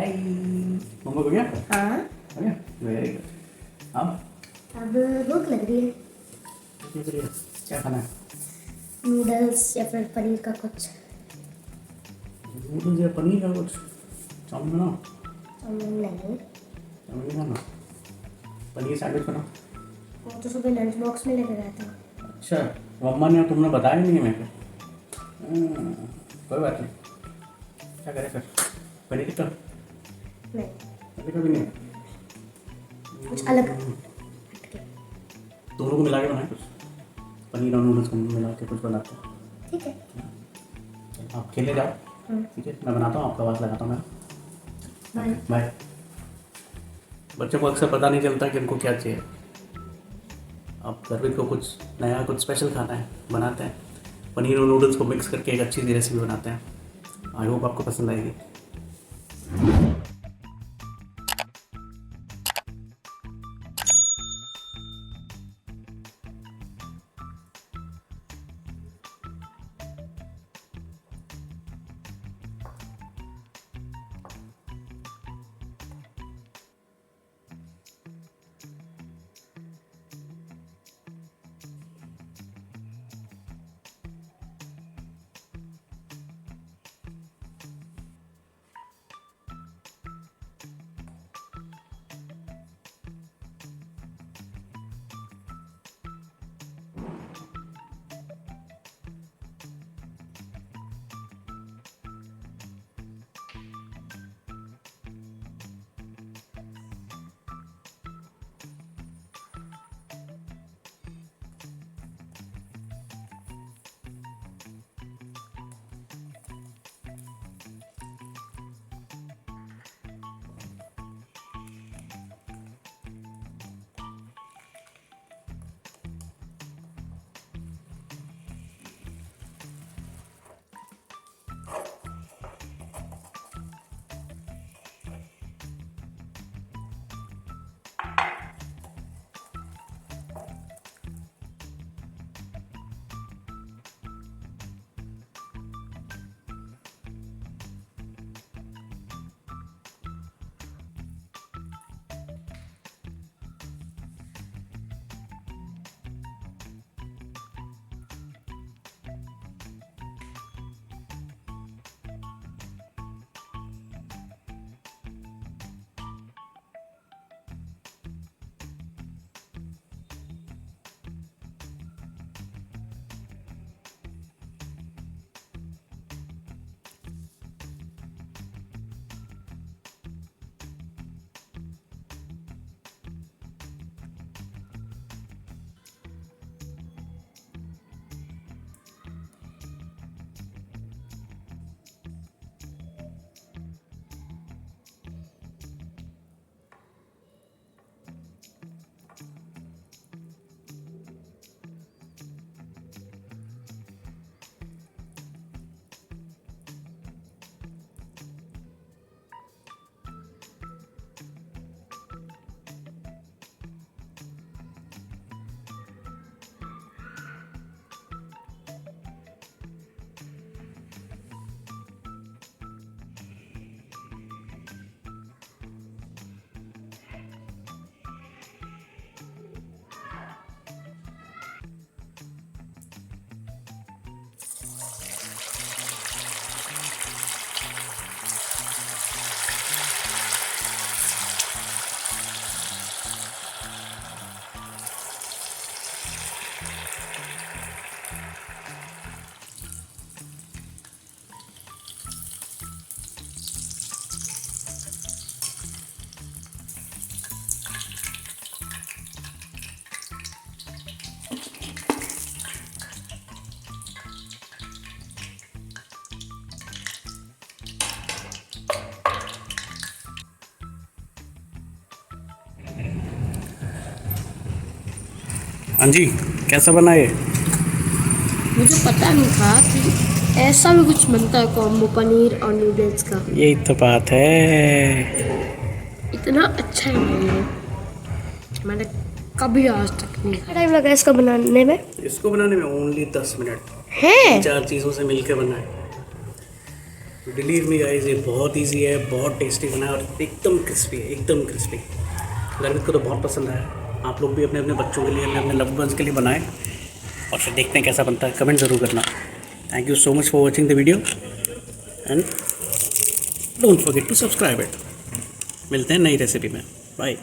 हाय मम्मा को गया? हाँ हो गया वेरी गुड। अब भूख लग रही है। क्या खाना है? नूडल्स या फिर पनीर का कुछ। नूडल्स या पनीर का कुछ? चाउमीन बनाओ। चाउमीन नहीं, चाउमीन खाना, पनीर सैंडविच बनाओ। वो तो सुबह लंच बॉक्स में लेके गया था। अच्छा मम्मा ने तुमने बताया नहीं है मेरे को। कोई बात नहीं, क्या करें फिर? पनीर टिक्का? नहीं, पनीर का भी नहीं, कुछ अलग हटके। दोनों को मिला के बनाए कुछ, पनीर और नूडल्स को मिला के कुछ बनाते हैं। ठीक है। आप खेलने जाओ, ठीक है, मैं बनाता हूँ, आपका आवाज़ लगाता हूँ मैं। Bye bye. बच्चों को अक्सर पता नहीं चलता कि उनको क्या चाहिए। अब गर्वित को कुछ नया, कुछ स्पेशल खाना है, बनाते हैं। पनीर और नूडल्स को मिक्स करके एक अच्छी सी रेसिपी बनाते हैं। आई होप आपको पसंद आएगी। हाँ जी, कैसा बना ये? मुझे पता नहीं था कि ऐसा भी कुछ बनता है कॉम्बो पनीर और नूडल्स का। यही तो बात है। इतना अच्छा है ये, मैंने कभी आज तक नहीं खाया। टाइम लगा इसको बनाने में? इसको बनाने में ओनली 10 मिनट है। 4 चीज़ों से मिलकर बना है। बिलीव मी गाइस, ये बहुत इजी है, बहुत टेस्टी बना है और एकदम क्रिस्पी है, एकदम क्रिस्पी। गर्वित को तो बहुत पसंद आया। आप लोग भी अपने अपने बच्चों के लिए, अपने अपने लव्ड वंस के लिए बनाएं और फिर देखते हैं कैसा बनता है। कमेंट ज़रूर करना। Thank you so much for watching the video and don't forget to subscribe it. मिलते हैं नई रेसिपी में। बाय।